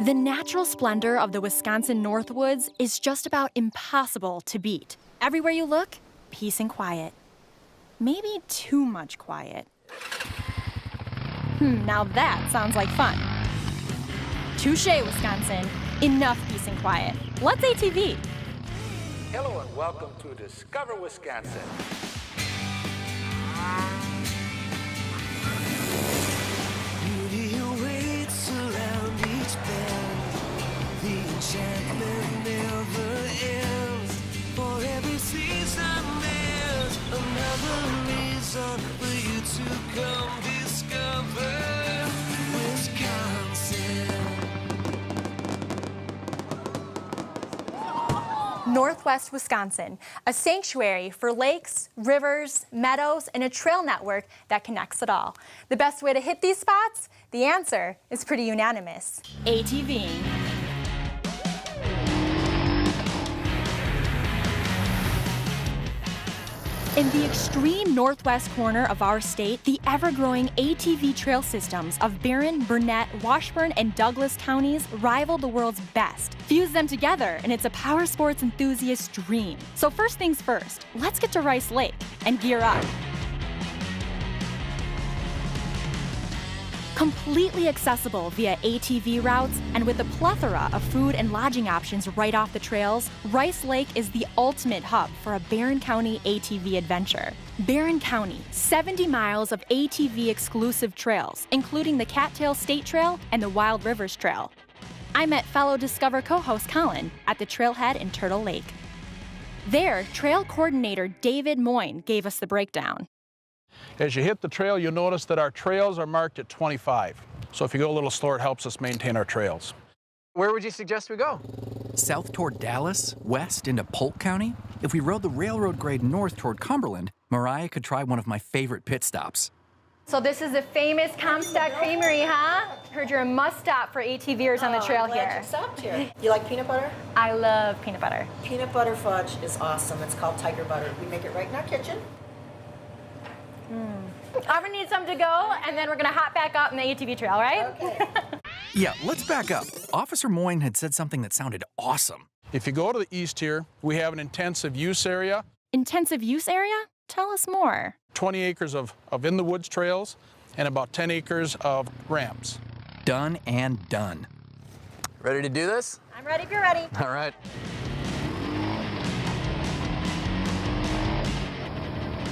The natural splendor of the Wisconsin Northwoods is just about impossible to beat. Everywhere you look, peace and quiet. Maybe too much quiet. Now that sounds like fun. Touche, Wisconsin. Enough peace and quiet. Let's ATV. Hello and welcome to Discover Wisconsin. Beauty awaits around each bend. The enchantment never ends. For every season there's another reason for you to come discover Wisconsin. Northwest Wisconsin, a sanctuary for lakes, rivers, meadows, and a trail network that connects it all. The best way to hit these spots? The answer is pretty unanimous. ATVing. In the extreme northwest corner of our state, the ever-growing ATV trail systems of Barron, Burnett, Washburn, and Douglas counties rival the world's best. Fuse them together, and it's a power sports enthusiast's dream. So first things first, let's get to Rice Lake and gear up. Completely accessible via ATV routes, and with a plethora of food and lodging options right off the trails, Rice Lake is the ultimate hub for a Barron County ATV adventure. Barron County, 70 miles of ATV exclusive trails, including the Cattail State Trail and the Wild Rivers Trail. I met fellow Discover co-host Colin at the trailhead in Turtle Lake. There, trail coordinator David Moyne gave us the breakdown. As you hit the trail, you'll notice that our trails are marked at 25. So if you go a little slower, it helps us maintain our trails. Where would you suggest we go? South toward Dallas, west into Polk County. If we rode the railroad grade north toward Cumberland, Mariah could try one of my favorite pit stops. So this is the famous Comstock Creamery, huh? Heard you're a must-stop for ATVers on the trail I'm glad here. you stopped here. You like peanut butter? I love peanut butter. Peanut butter fudge is awesome. It's called Tiger Butter. We make it right in our kitchen. I'm gonna need something to go, and then we're gonna hop back up in the ATV trail, right? Okay. Yeah, let's back up. Officer Moyne had said something that sounded awesome. If you go to the east here, we have an intensive use area, Intensive use area? Tell us more. 20 acres of in the woods trails, and about 10 acres of ramps. Done and done. Ready to do this? I'm ready if you're ready. All right.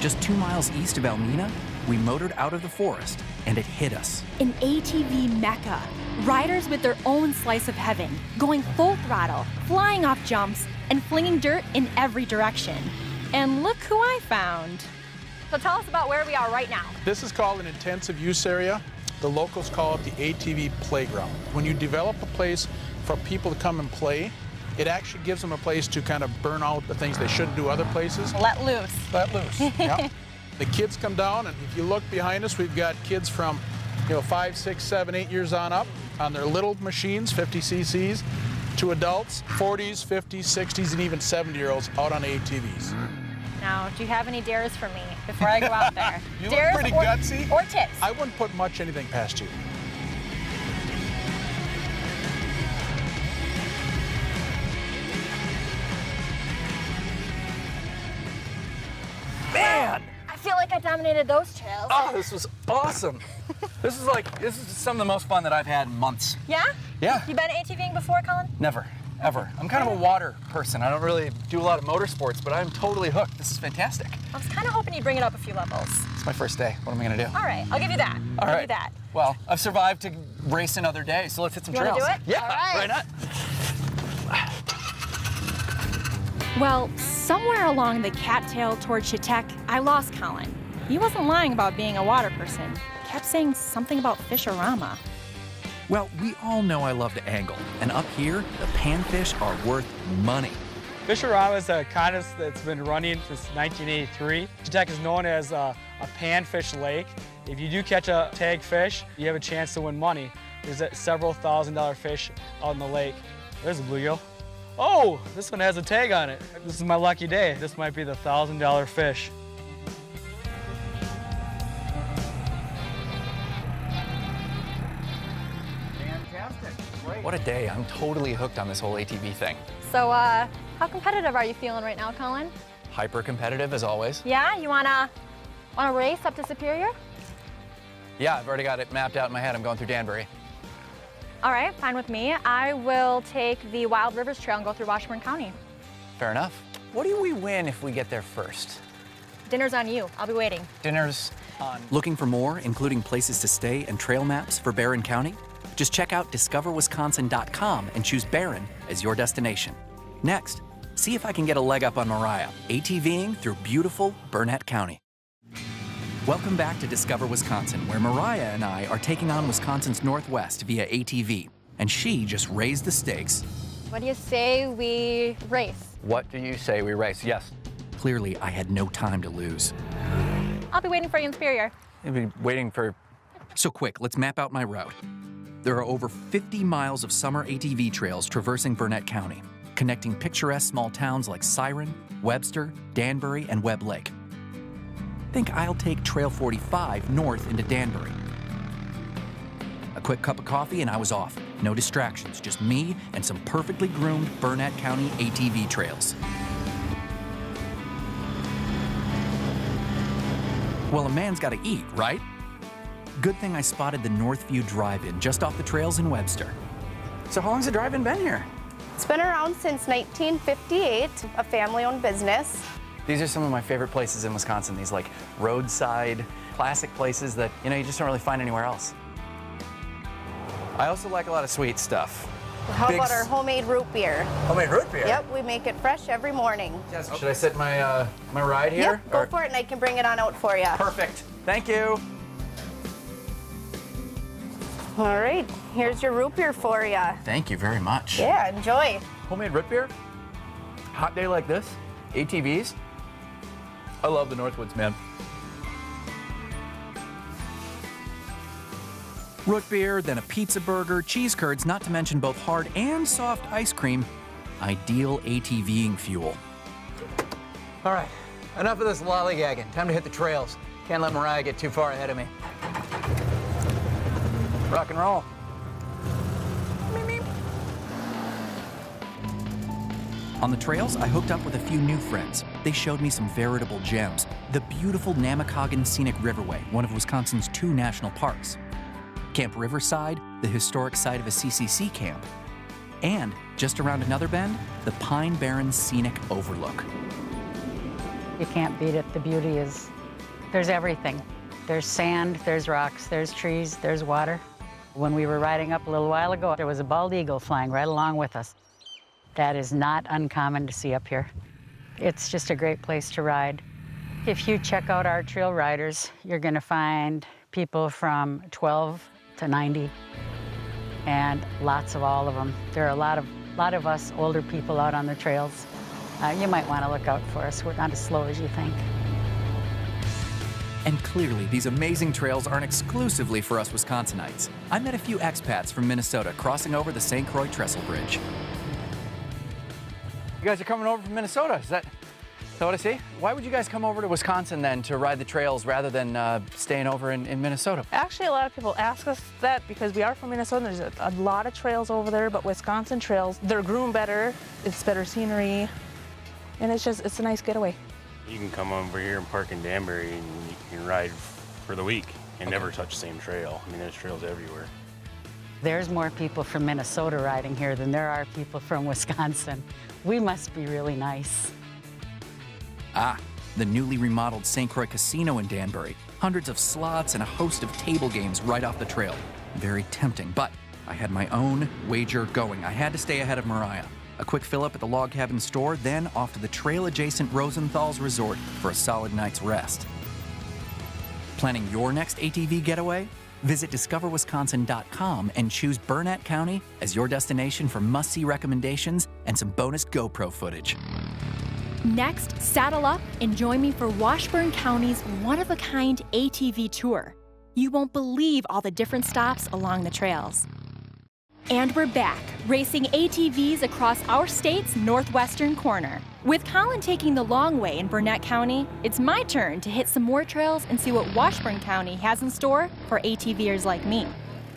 Just 2 miles east of Almena, we motored out of the forest, and it hit us. An ATV mecca. Riders with their own slice of heaven, going full throttle, flying off jumps, and flinging dirt in every direction. And look who I found. So tell us about where we are right now. This is called an intensive use area. The locals call it the ATV playground. When you develop a place for people to come and play, it actually gives them a place to kind of burn out the things they shouldn't do other places. Let loose. Let loose. Yeah. The kids come down, and if you look behind us, we've got kids from 5, 6, 7, 8 years on up on their little machines, 50 cc's, to adults, 40s, 50s, 60s, and even 70-year-olds out on ATVs. Now, do you have any dares for me before I go out there? You dares look pretty gutsy. Or tips? I wouldn't put much anything past you. Man! I feel like I dominated those trails. Oh, this was awesome. This is some of the most fun that I've had in months. Yeah? Yeah. You been ATVing before, Colin? Never, ever. I'm kind of a water person. I don't really do a lot of motorsports, but I'm totally hooked. This is fantastic. I was kind of hoping you'd bring it up a few levels. It's my first day. What am I gonna do? All right, I'll give you that. All I'll right. give you that. Well, I've survived to race another day, so let's hit some You wanna trails. do it? Yeah, All right. why not? Well, somewhere along the cattail toward Chetek, I lost Colin. He wasn't lying about being a water person. Kept saying something about Fish-O-Rama. Well, we all know I love to angle, and up here, the panfish are worth money. Fish-O-Rama is a contest that's been running since 1983. Chetek is known as a panfish lake. If you do catch a tag fish, you have a chance to win money. There's several $1,000 fish out in the lake. There's a bluegill. Oh, this one has a tag on it. This is my lucky day. This might be the $1,000 fish. Fantastic. Great. What a day. I'm totally hooked on this whole ATV thing. So, how competitive are you feeling right now, Colin? Hyper competitive as always. Yeah, you wanna race up to Superior? Yeah, I've already got it mapped out in my head. I'm going through Danbury. All right, fine with me. I will take the Wild Rivers Trail and go through Washburn County. Fair enough. What do we win if we get there first? Dinner's on you. I'll be waiting. Dinner's on. Looking for more, including places to stay and trail maps for Barron County? Just check out discoverwisconsin.com and choose Barron as your destination. Next, see if I can get a leg up on Mariah, ATVing through beautiful Burnett County. Welcome back to Discover Wisconsin, where Mariah and I are taking on Wisconsin's Northwest via ATV, and she just raised the stakes. What do you say we race? What do you say we race? Yes. Clearly, I had no time to lose. I'll be waiting for you in Superior. I've been waiting for. So quick, let's map out my route. There are over 50 miles of summer ATV trails traversing Burnett County, connecting picturesque small towns like Siren, Webster, Danbury, and Webb Lake. Think I'll take Trail 45 north into Danbury. A quick cup of coffee and I was off. No distractions, just me and some perfectly groomed Burnett County ATV trails. Well, a man's got to eat, right? Good thing I spotted the Northview Drive-In just off the trails in Webster. So how long's the drive-in been here? It's been around since 1958, a family-owned business. These are some of my favorite places in Wisconsin, these like roadside classic places that, you know, you just don't really find anywhere else. I also like a lot of sweet stuff. How about our homemade root beer? Homemade root beer? Yep, we make it fresh every morning. Yes. Should I sit my my ride here? Yep, go for it and I can bring it on out for you. Perfect. Thank you. All right, here's your root beer for you. Thank you very much. Yeah, enjoy. Homemade root beer? Hot day like this? ATVs? I love the Northwoods, man. Root beer, then a pizza burger, cheese curds, not to mention both hard and soft ice cream. Ideal ATVing fuel. All right, enough of this lollygagging. Time to hit the trails. Can't let Mariah get too far ahead of me. Rock and roll. On the trails, I hooked up with a few new friends. They showed me some veritable gems. The beautiful Namakagon Scenic Riverway, one of Wisconsin's 2 national parks. Camp Riverside, the historic site of a CCC camp. And, just around another bend, the Pine Barrens Scenic Overlook. You can't beat it. The beauty is, there's everything. There's sand, there's rocks, there's trees, there's water. When we were riding up a little while ago, there was a bald eagle flying right along with us. That is not uncommon to see up here. It's just a great place to ride. If you check out our trail riders, you're gonna find people from 12 to 90, and lots of all of them. There are a lot of us older people out on the trails. You might wanna look out for us. We're not as slow as you think. And clearly, these amazing trails aren't exclusively for us Wisconsinites. I met a few expats from Minnesota crossing over the St. Croix Trestle Bridge. You guys are coming over from Minnesota, is that what I see? Why would you guys come over to Wisconsin then to ride the trails rather than staying over in Minnesota? Actually, a lot of people ask us that because we are from Minnesota. There's a lot of trails over there, but Wisconsin trails, they're groomed better, it's better scenery, and it's a nice getaway. You can come over here and park in Danbury and you can ride for the week and never touch the same trail. I mean, there's trails everywhere. There's more people from Minnesota riding here than there are people from Wisconsin. We must be really nice. Ah, the newly remodeled St. Croix Casino in Danbury. Hundreds of slots and a host of table games right off the trail. Very tempting, but I had my own wager going. I had to stay ahead of Mariah. A quick fill-up at the log cabin store, then off to the trail-adjacent Rosenthal's Resort for a solid night's rest. Planning your next ATV getaway? Visit discoverwisconsin.com and choose Burnett County as your destination for must-see recommendations and some bonus GoPro footage. Next, saddle up and join me for Washburn County's one-of-a-kind ATV tour. You won't believe all the different stops along the trails. And we're back, racing ATVs across our state's northwestern corner. With Colin taking the long way in Burnett County, it's my turn to hit some more trails and see what Washburn County has in store for ATVers like me.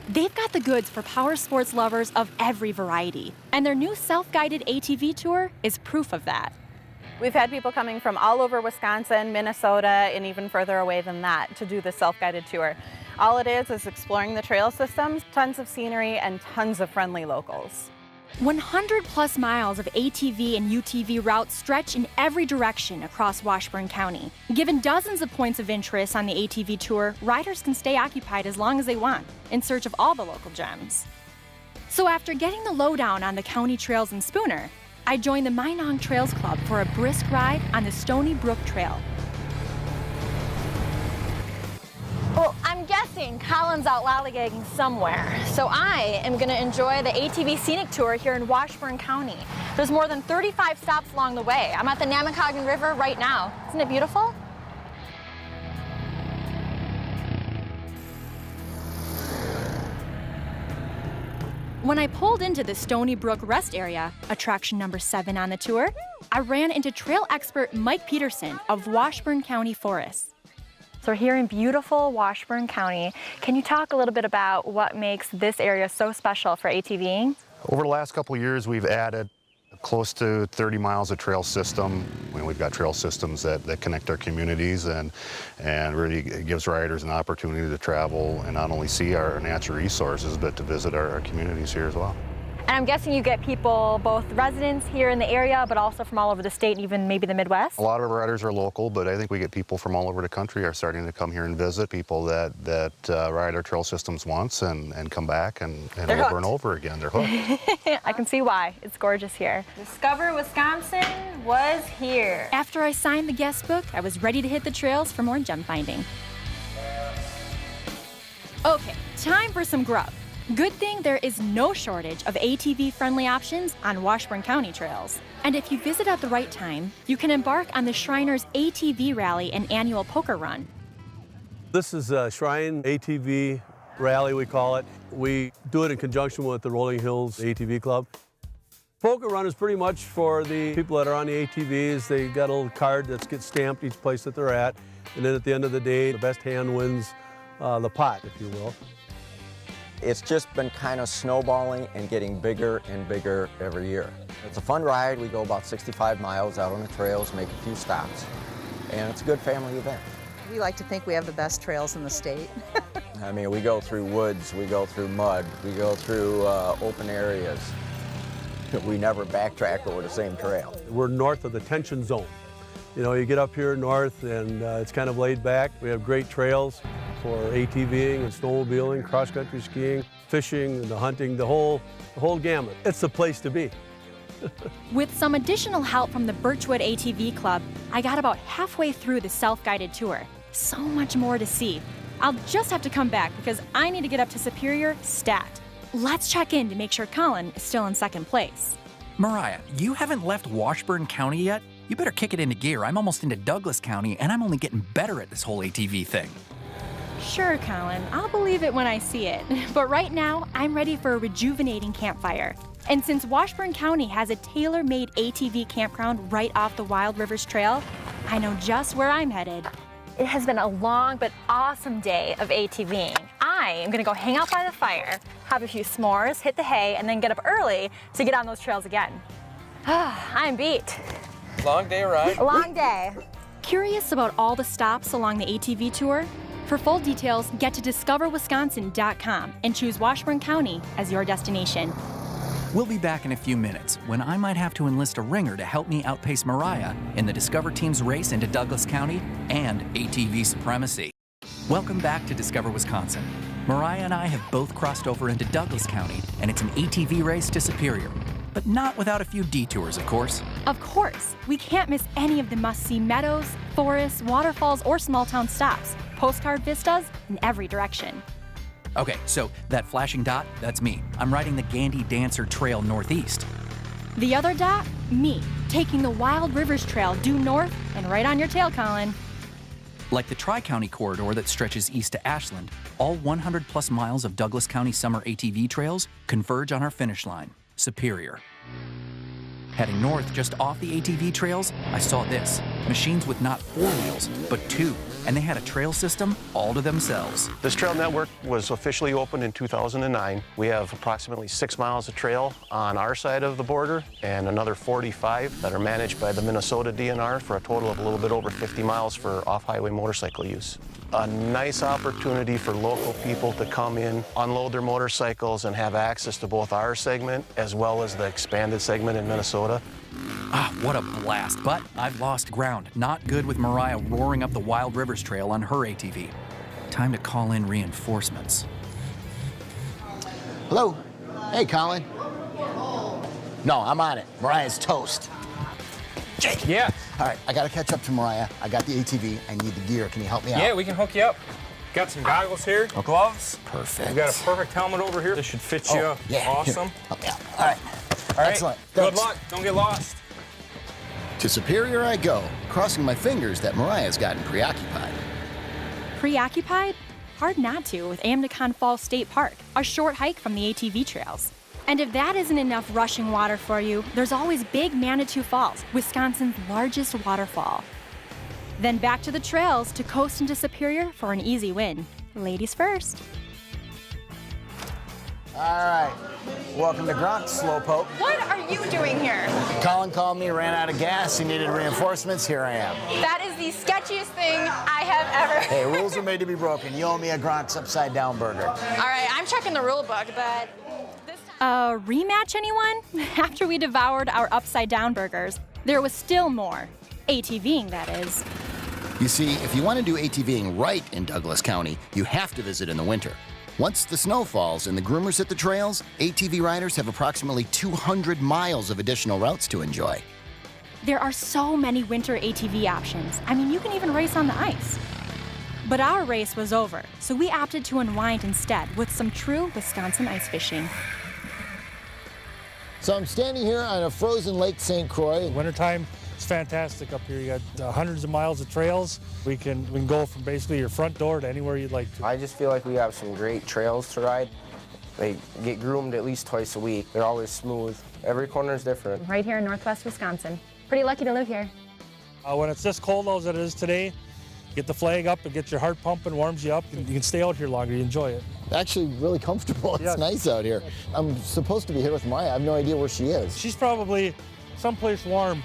They've got the goods for power sports lovers of every variety, and their new self-guided ATV tour is proof of that. We've had people coming from all over Wisconsin, Minnesota, and even further away than that to do the self-guided tour. All it is exploring the trail systems, tons of scenery, and tons of friendly locals. 100+ miles of ATV and UTV routes stretch in every direction across Washburn County. Given dozens of points of interest on the ATV tour, riders can stay occupied as long as they want, in search of all the local gems. So after getting the lowdown on the county trails in Spooner, I joined the Minong Trails Club for a brisk ride on the Stony Brook Trail. Well, I'm guessing Colin's out lollygagging somewhere, so I am going to enjoy the ATV Scenic Tour here in Washburn County. There's more than 35 stops along the way. I'm at the Namakagon River right now. Isn't it beautiful? When I pulled into the Stony Brook Rest Area, attraction number 7 on the tour, I ran into trail expert Mike Peterson of Washburn County Forests. So we're here in beautiful Washburn County. Can you talk a little bit about what makes this area so special for ATVing? Over the last couple of years, we've added close to 30 miles of trail system. We've got trail systems that connect our communities and really gives riders an opportunity to travel and not only see our natural resources, but to visit our communities here as well. And I'm guessing you get people, both residents here in the area, but also from all over the state and even maybe the Midwest? A lot of our riders are local, but I think we get people from all over the country are starting to come here and visit, people that ride our trail systems once and come back and over and over again. They're hooked. I can see why. It's gorgeous here. Discover Wisconsin was here. After I signed the guest book, I was ready to hit the trails for more gem finding. Okay, time for some grub. Good thing there is no shortage of ATV-friendly options on Washburn County trails. And if you visit at the right time, you can embark on the Shriners ATV Rally and annual poker run. This is a Shrine ATV Rally, we call it. We do it in conjunction with the Rolling Hills ATV Club. Poker run is pretty much for the people that are on the ATVs. They got a little card that gets stamped each place that they're at. And then at the end of the day, the best hand wins the pot, if you will. It's just been kind of snowballing and getting bigger and bigger every year. It's a fun ride. We go about 65 miles out on the trails, make a few stops, and it's a good family event. We like to think we have the best trails in the state. I mean, we go through woods, we go through mud, we go through open areas. We never backtrack over the same trail. We're north of the tension zone. You know, you get up here north and it's kind of laid back. We have great trails for ATVing and snowmobiling, cross-country skiing, fishing, the hunting, the whole gamut. It's the place to be. With some additional help from the Birchwood ATV Club, I got about halfway through the self-guided tour. So much more to see. I'll just have to come back because I need to get up to Superior stat. Let's check in to make sure Colin is still in second place. Mariah, you haven't left Washburn County yet? You better kick it into gear. I'm almost into Douglas County, and I'm only getting better at this whole ATV thing. Sure, Colin, I'll believe it when I see it. But right now, I'm ready for a rejuvenating campfire. And since Washburn County has a tailor-made ATV campground right off the Wild Rivers Trail, I know just where I'm headed. It has been a long but awesome day of ATVing. I am gonna go hang out by the fire, have a few s'mores, hit the hay, and then get up early to get on those trails again. I'm beat. Long day ride? A long day. Curious about all the stops along the ATV tour? For full details, get to discoverwisconsin.com and choose Washburn County as your destination. We'll be back in a few minutes when I might have to enlist a ringer to help me outpace Mariah in the Discover Team's race into Douglas County and ATV supremacy. Welcome back to Discover Wisconsin. Mariah and I have both crossed over into Douglas County, and it's an ATV race to Superior. But not without a few detours, of course. Of course, we can't miss any of the must-see meadows, forests, waterfalls, or small-town stops. Postcard vistas in every direction. Okay, so that flashing dot, that's me. I'm riding the Gandy Dancer Trail northeast. The other dot, me, taking the Wild Rivers Trail due north and right on your tail, Colin. Like the Tri-County corridor that stretches east to Ashland, all 100+ miles of Douglas County summer ATV trails converge on our finish line, Superior. Heading north just off the ATV trails, I saw this, Machines with not 4 wheels, but 2. And they had a trail system all to themselves. This trail network was officially opened in 2009. We have approximately 6 miles of trail on our side of the border and another 45 that are managed by the Minnesota DNR for a total of a little bit over 50 miles for off-highway motorcycle use. A nice opportunity for local people to come in, unload their motorcycles, and have access to both our segment as well as the expanded segment in Minnesota. Ah, what a blast. But I've lost ground. Not good with Mariah roaring up the Wild Rivers Trail on her ATV. Time to call in reinforcements. Hello? Hey, Colin. No, I'm on it. Mariah's toast. Jake. Yeah. All right, I got to catch up to Mariah. I got the ATV. I need the gear. Can you help me out? Yeah, we can hook you up. Got some goggles here, gloves. Perfect. We got a perfect helmet over here. This should fit you yeah. awesome. Here. Help me out. All right. All right. Excellent. Good Thanks. luck. Don't get lost. To Superior I go, crossing my fingers that Mariah's gotten preoccupied. Preoccupied? Hard not to with Amnicon Falls State Park, a short hike from the ATV trails. And if that isn't enough rushing water for you, there's always Big Manitou Falls, Wisconsin's largest waterfall. Then back to the trails to coast into Superior for an easy win. Ladies first. All right. Welcome to Grunt, Slowpoke. What are you doing here? Colin called me, ran out of gas. He needed reinforcements. Here I am. That is the sketchiest thing I have ever. Hey, rules are made to be broken. You owe me a Grunt's upside down burger. All right, I'm checking the rule book, but Rematch anyone? After we devoured our upside down burgers, there was still more. ATVing, that is. You see, if you want to do ATVing right in Douglas County, you have to visit in the winter. Once the snow falls and the groomers hit the trails, ATV riders have approximately 200 miles of additional routes to enjoy. There are so many winter ATV options. I mean, you can even race on the ice. But our race was over, so we opted to unwind instead with some true Wisconsin ice fishing. So I'm standing here on a frozen Lake St. Croix. Wintertime, it's fantastic up here. You got hundreds of miles of trails. We can go from basically your front door to anywhere you'd like to. I just feel like we have some great trails to ride. They get groomed at least twice a week. They're always smooth. Every corner is different. Right here in northwest Wisconsin. Pretty lucky to live here. When it's this cold as it is today, get the flag up and get your heart pumping, warms you up, and you can stay out here longer. You enjoy it. Actually really comfortable. It's nice out here. I'm supposed to be here with Maya. I have no idea where she is. She's probably someplace warm.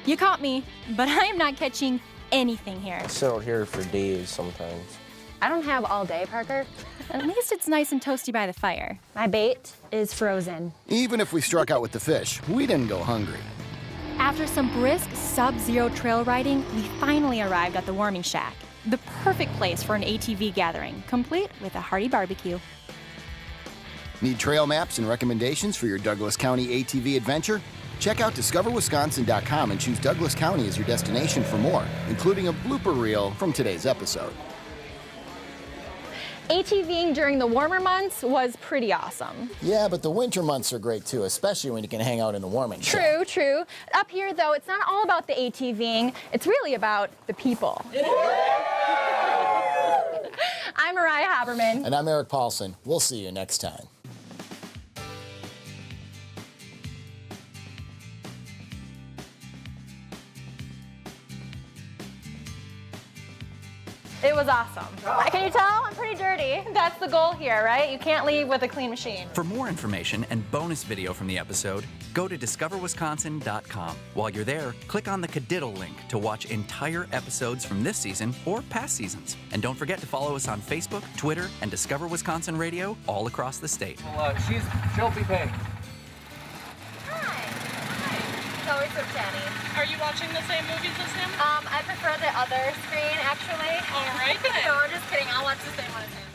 You caught me, but I am not catching anything here. I sit out here for days sometimes. I don't have all day, Parker. At least it's nice and toasty by the fire. My bait is frozen. Even if we struck out with the fish, we didn't go hungry. After some brisk sub-zero trail riding, we finally arrived at the warming shack. The perfect place for an ATV gathering, complete with a hearty barbecue. Need trail maps and recommendations for your Douglas County ATV adventure? Check out discoverwisconsin.com and choose Douglas County as your destination for more, including a blooper reel from today's episode. ATVing during the warmer months was pretty awesome. Yeah, but the winter months are great too, especially when you can hang out in the warming shack. True, true. Up here, though, it's not all about the ATVing. It's really about the people. I'm Mariah Haberman. And I'm Eric Paulson. We'll see you next time. It was awesome. Can you tell? I'm pretty dirty. That's the goal here, right? You can't leave with a clean machine. For more information and bonus video from the episode, go to discoverwisconsin.com. While you're there, click on the Cadiddle link to watch entire episodes from this season or past seasons. And don't forget to follow us on Facebook, Twitter, and Discover Wisconsin Radio all across the state. She'll be paying. It's always so chatty. Are you watching the same movies as him? I prefer the other screen, actually. All right, then. No, I'm just kidding. I'll watch the same one as him.